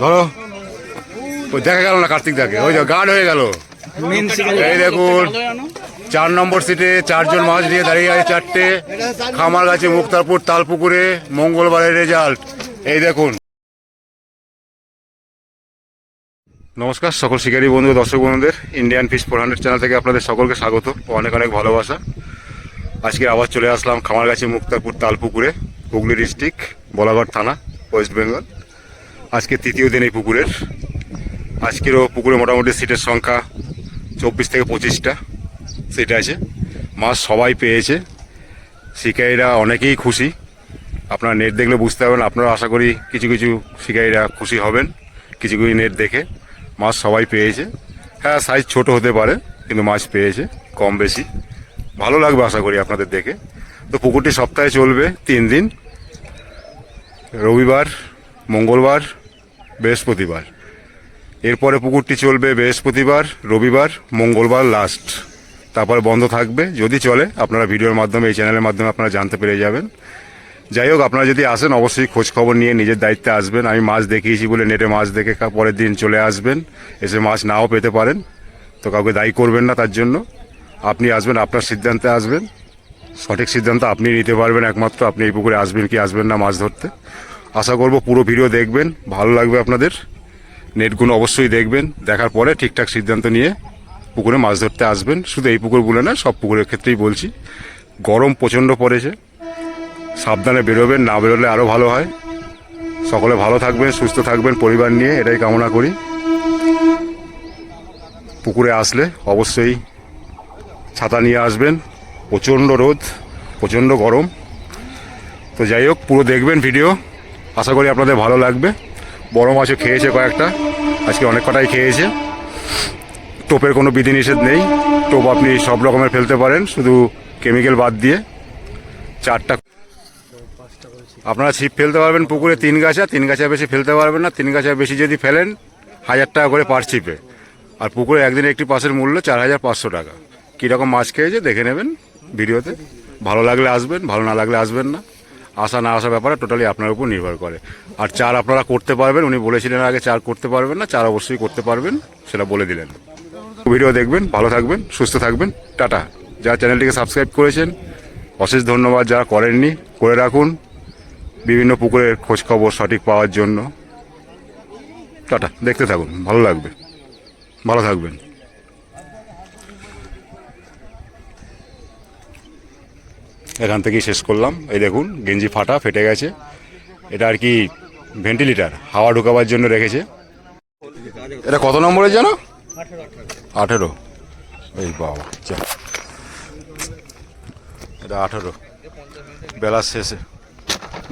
ধরো ওই দেখা গেল না কার্তিক দাকে, ওই যে গার্ড হয়ে গেল। এই দেখুন 4 নম্বর সিটে 4 জন মাছ নিয়ে দাঁড়িয়ে আছে, 4টে খামারগাছি মুক্তারপুর তালপুকুরে মঙ্গলবারের রেজাল্ট এই দেখুন। নমস্কার সকল শিকারী বন্ধু দর্শক বন্ধুদের, ইন্ডিয়ান ফিশ 400 চ্যানেল থেকে আপনাদের সকলকে স্বাগত ও অনেক অনেক ভালোবাসা। আজকে আবার চলে আসলাম খামারগাছি মুক্তারপুর তালপুকুরে, হুগলি ডিস্ট্রিক্ট, বলাগড় থানা, ওয়েস্ট বেঙ্গল। আজকে তৃতীয় দিন এই পুকুরের। আজকেরও পুকুরে মোটামুটি সিটের সংখ্যা 24 থেকে 25টা সিট আছে। মাছ সবাই পেয়েছে, শিকারীরা অনেকেই খুশি। আপনারা নেট দেখলে বুঝতে পারবেন, আপনারা আশা করি কিছু কিছু শিকারীরা খুশি হবেন কিছু কিছু নেট দেখে। মাছ সবাই পেয়েছে, হ্যাঁ সাইজ ছোট হতে পারে কিন্তু মাছ পেয়েছে কম বেশি, ভালো লাগবে আশা করি আপনাদের দেখে। তো পুকুরটি সপ্তাহে চলবে 3 দিন, রবিবার, মঙ্গলবার, বৃহস্পতিবার। এরপরে পুকুরটি চলবে বৃহস্পতিবার, রবিবার, মঙ্গলবার লাস্ট, তারপরে বন্ধ থাকবে। যদি চলে আপনারা ভিডিওর মাধ্যমে, এই চ্যানেলের মাধ্যমে আপনারা জানতে পেরে যাবেন। যাই হোক, আপনারা যদি আসেন অবশ্যই খোঁজ খবর নিয়ে নিজের দায়িত্বে আসবেন। আমি মাছ দেখিয়েছি বলে নেটে মাছ দেখে পরের দিন চলে আসবেন, এসে মাছ নাও পেতে পারেন, তো কাউকে দায়ী করবেন না। তার জন্য আপনি আসবেন, আপনার সিদ্ধান্তে আসবেন, সঠিক সিদ্ধান্ত আপনি নিতে পারবেন একমাত্র। আপনি এই পুকুরে আসবেন কি আসবেন না মাছ ধরতে। আশা করব পুরো ভিডিও দেখবেন, ভালো লাগবে আপনাদের। নেটগুলো অবশ্যই দেখবেন, দেখার পরে ঠিকঠাক সিদ্ধান্ত নিয়ে পুকুরে মাছ ধরতে আসবেন। শুধু এই পুকুর বলে না, সব পুকুরের ক্ষেত্রেই বলছি। গরম প্রচণ্ড পড়েছে, সাবধানে বেরোবেন, না বেরোলে আরও ভালো হয়। সকলে ভালো থাকবেন, সুস্থ থাকবেন পরিবার নিয়ে, এটাই কামনা করি। পুকুরে আসলে অবশ্যই ছাতা নিয়ে আসবেন, প্রচণ্ড রোদ, প্রচণ্ড গরম। তো যাই হোক, পুরো দেখবেন ভিডিও, আশা করি আপনাদের ভালো লাগবে। বড় মাছও খেয়েছে কয়েকটা, আজকে অনেক কটাই খেয়েছে। টোপের কোনো বিধিনিষেধ নেই, টোপ আপনি সব রকমের ফেলতে পারেন, শুধু কেমিক্যাল বাদ দিয়ে। 4টা আপনারা ছিপ ফেলতে পারবেন পুকুরে 3 গাছা, 3 গাছা বেশি ফেলতে পারবেন না। 3 গাছা বেশি যদি ফেলেন 1000 টাকা করে পার ছিপে। আর পুকুরে একদিন একটি পাসের মূল্য 4500 টাকা। কীরকম মাছ খেয়েছে দেখে নেবেন ভিডিওতে। ভালো লাগলে আসবেন, ভালো না লাগলে আসবেন না। আসা না আসা ব্যাপারে টোটালি আপনার উপর নির্ভর করে। আর চার আপনারা করতে পারবেন, উনি বলেছিলেন আগে চার করতে পারবেন না, চার অবশ্যই করতে পারবেন, সেটা বলে দিলেন। ভিডিও দেখবেন, ভালো থাকবেন, সুস্থ থাকবেন, টাটা। যারা চ্যানেলটিকে সাবস্ক্রাইব করেছেন অশেষ ধন্যবাদ, যারা করেননি করে রাখুন বিভিন্ন পুকুরের খোঁজ খবর সঠিক পাওয়ার জন্য। টাটা, দেখতে থাকুন, ভালো লাগবে, ভালো থাকবেন। এখান থেকেই শেষ করলাম। এই দেখুন গেঞ্জি ফাটা, ফেটে গেছে। এটা আর কি ভেন্টিলেটার, হাওয়া ঢোকাবার জন্য রেখেছে। এটা কত নম্বরে জানো? 18। এই বাবা, এটা 18, বেলা শেষে।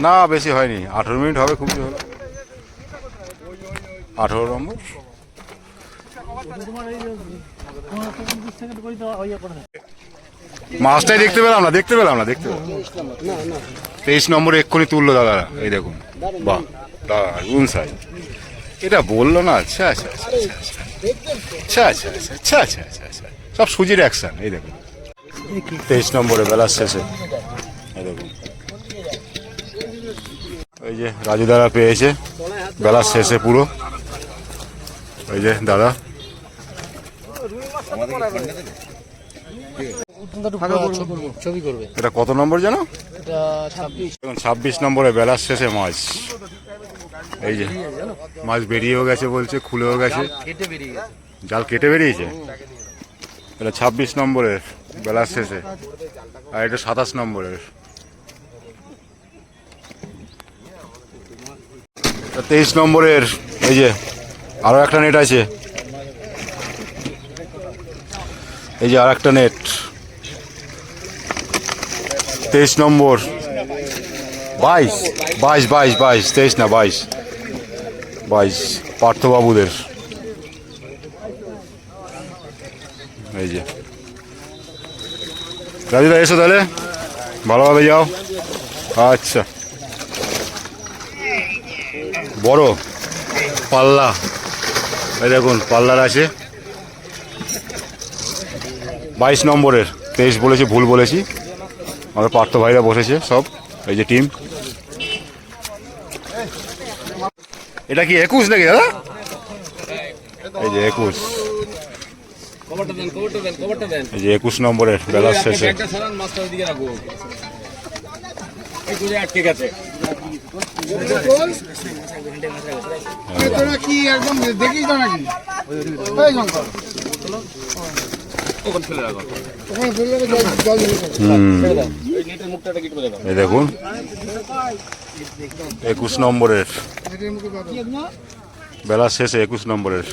না বেশি হয়নি, 18 মিনিট হবে খুব হলো। 18 নম্বর। মাছটাই দেখতে পেলাম না, দেখতে পেলাম না, দেখতে পেলাম। 23 নম্বরে এক্ষুনি তুললো দাদারা, এই দেখুন। বাহ দাদা, রুন সাইজ। এটা বললো না। আচ্ছা আচ্ছা আচ্ছা আচ্ছা আচ্ছা আচ্ছা আচ্ছা আচ্ছা আচ্ছা আচ্ছা, সব সুজির অ্যাকশন। এই দেখুন 23 নম্বরে বেলার শেষে, এই দেখুন। এই যে রাজু দাদা পেয়েছে বেলার শেষে পুরো, এই যে দাদা। এটা কত নম্বর জানো? 26 নম্বরে বেলার শেষে মাছ। এই যে মাছ বেরিয়েও গেছে বলছে, খুলেও গেছে, জাল কেটে বেরিয়েছে। এটা 26 নম্বরের বেলার শেষে, আর এটা 27 নম্বরের। 23 নম্বরের এই যে আরো একটা নেট আছে, এই যে আর একটা নেট। 23 নম্বর, 22 22 22 22, 23 না 22 22, পার্থবাবুদের। এই যে রাজুদা এসো তাহলে, ভালোভাবে যাও। আচ্ছা, বড় পাল্লা, এই দেখুন পাল্লার আছে 22 নম্বরের। 23 বলেছি, ভুল বলেছি। আমাদের পার্থ ভাইরা বসেছে সব, এই যে টিম। এটা কি 21 নাকি দাদা? এই যে 21, এই যে 21 নম্বরের বেলার শেষে। এই দেখুন 21 নম্বরের বেলার শেষে, 21 নম্বরের।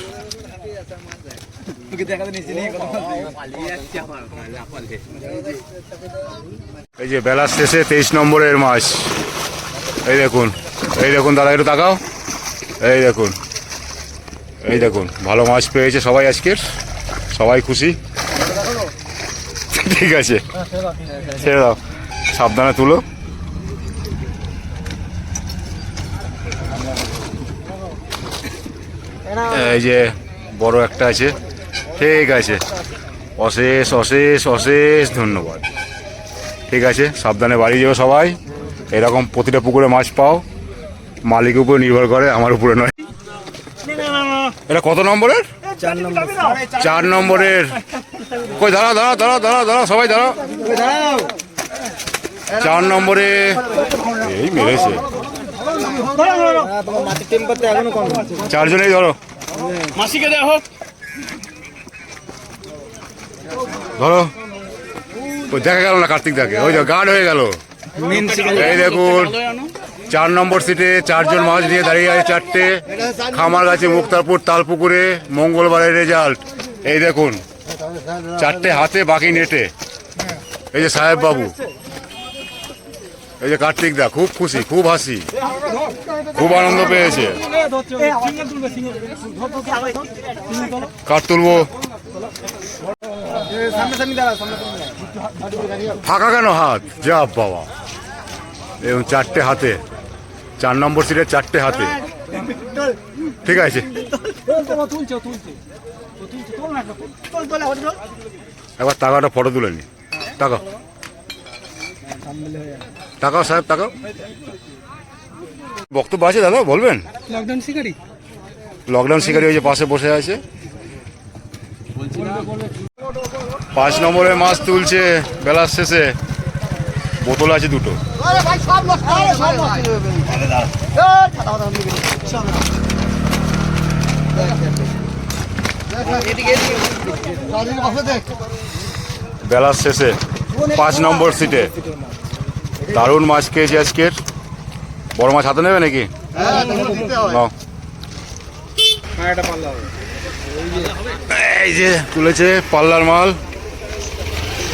এই যে বেলার শেষে 23 নম্বরের মাছ। এই দেখুন, এই দেখুন দাদা, একটু তাকাও। এই দেখুন, এই দেখুন, ভালো মাছ পেয়েছে সবাই আজকের, সবাই খুশি। ঠিক আছে, ছেড়ে দাও, সাবধানে তুলো। এই যে বড় একটা আছে। ঠিক আছে, অশেষ অশেষ অশেষ ধন্যবাদ। ঠিক আছে, সাবধানে বাড়ি যাও সবাই। এরকম প্রতিটা পুকুরে মাছ পাও, মালিকের উপরে নির্ভর করে, আমার উপরে নয়। এটা কত নম্বরের? 4 নম্বরের। কই দাঁড়া দাঁড়া দাঁড়া দাঁড়া দাঁড়া, সবাই দাঁড়া। 4 নম্বরে এই মেরেছে। 4 জনেই ধরো, ধরো। ওই দেখা গেল না কার্তিক দাকে, ওই গার্ড হয়ে গেল। এই দেখুন 4 নম্বর সিটে 4 জন মাছ নিয়ে দাঁড়িয়ে আছে, 4টে। খামারগাছি, মুক্তারপুর, তালপুকুরে মঙ্গলবারের রেজাল্ট। এই দেখুন 4টে হাতে, বাকি নেটে। এই যে সাহেব বাবু, এই যে কার্তিক দা, খুব খুশি, খুব হাসি, খুব আনন্দ পেয়েছে। কাঠ তুলবো, ফাঁকা কেন হাত? যা বাবা, এবং 4টে হাতে, 4 নম্বর সিটে 4টে হাতে। ঠিক আছে, একবার টাকাটা ফটো তুলে নি। টাকা টাকাও সাহেব, টাকাও। বক্তব্য আছে দাদা, বলবেন? লকডাউন শিকারি ওই যে পাশে বসে আছে। 5 নম্বরের মাছ তুলছে বেলার শেষে। বোতল আছে 2টো। বেলার শেষে 5 নম্বর সিটে দারুণ মাছ খেয়েছে আজকের। বড় মাছ হাতে নেবে নাকি? নাও। এই যে তুলেছে পাল্লার মাল,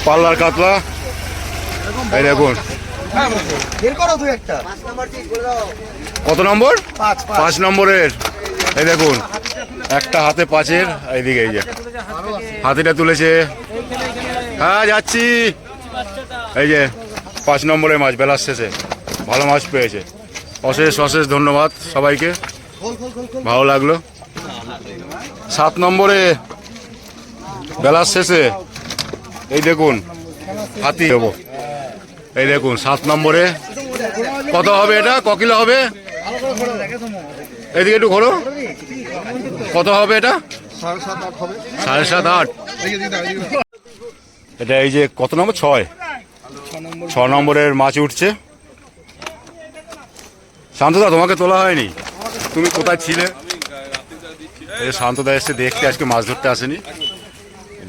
পাল্লার কাতলা। এই দেখুন কত নম্বর? 5 নম্বরের। এই দেখুন একটা হাতে 5-এর। এইদিকে এই যে হাতিটা তুলেছে। হ্যাঁ যাচ্ছি। এই যে 5 নম্বরের মাছ বেলার শেষে, ভালো মাছ পেয়েছে। অশেষ অশেষ ধন্যবাদ সবাইকে, ভালো লাগলো। 7 নম্বরে বেলার শেষে, এই দেখুন হাতি দেবো। এই দেখুন 7 নম্বরে। কত হবে এটা? ক কিলো হবে? এদিকে একটু ঘোরো। কত হবে এটা? 7.5 8। এটা এই যে কত নম্বর? 6 নম্বরের মাছ উঠছে। শান্তদা, তোমাকে তোলা হয়নি, তুমি কোথায় ছিলে? এই শান্তদা এসছে দেখতে, আজকে মাছ ধরতে আসেনি।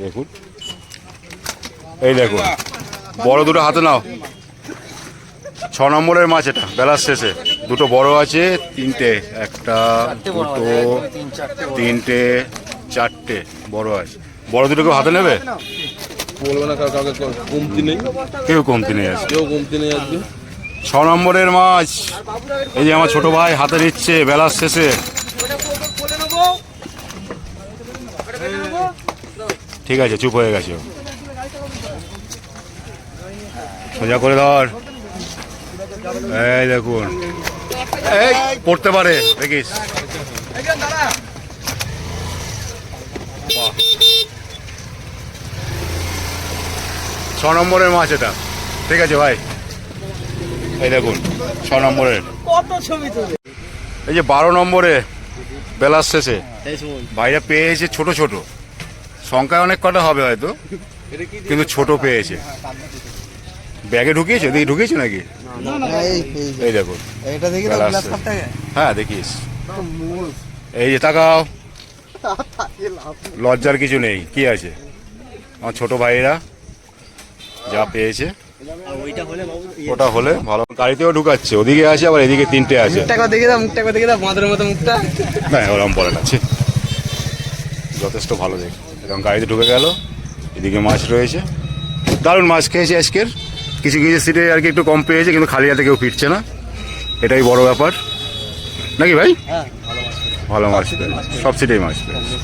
দেখুন, এই দেখুন বড় 2টো হাতে নাও। 6 নম্বরের মাছ এটা বেলার শেষে। 2টো বড় আছে, 3টে, 1টা 2টো 3টে 4টে বড় আছে। বড় 2টো কেউ হাতে নেবে? বলবো না, কাউকে কমতি নেই, কেউ কমতি নেই আছে, কেউ কমতি নেই আজকে। 6 নম্বরের মাছ এই যে আমার ছোট ভাই হাতে নিচ্ছে বেলার শেষে। ঠিক আছে, চুপ হয়ে গেছে, সোজা করে ধর। এই দেখুন, এই পড়তে পারে, দেখিস। 6 নম্বরের মাছ এটা। ঠিক আছে ভাই, এই দেখুন 6 নম্বরের। এই যে 12 নম্বরে বেলার শেষে ভাইরা পেয়েছে ছোট ছোট, সংখ্যায় অনেক কটা হবে হয়তো, কিন্তু ছোট পেয়েছে। ব্যাগে ঢুকিয়েছে, ওদিকে ঢুকিয়েছে নাকি? এই দেখুন, এটা দেখি বেলা আসছে। হ্যাঁ দেখিস, এই যে তাকাও, লজ্জার কিছু নেই। কি আছে, আমার ছোট ভাইয়েরা যা পেয়েছে ওটা হলে ভালো। গাড়িতেও ঢুকাচ্ছে, ওদিকে আছে আবার এদিকে 3টে আছে। মুখটা দেখে দাও, মুখটা দেখে দাও, মাদের মতো মুখটা। না ওরকম বলে না, ছি। যথেষ্ট ভালো দেখে, এবং গাড়িতে ঢুকে গেল। এদিকে মাছ রয়েছে, দারুণ মাছ খেয়েছে আজকের। কিছু কিছু সিটে আর কি একটু কম পেয়েছে, কিন্তু খালি হাতে কেউ ফিরছে না, এটাই বড় ব্যাপার নাকি ভাই? ভালো মাছ পেয়েছে, সব সিটেই মাছ পেয়েছে।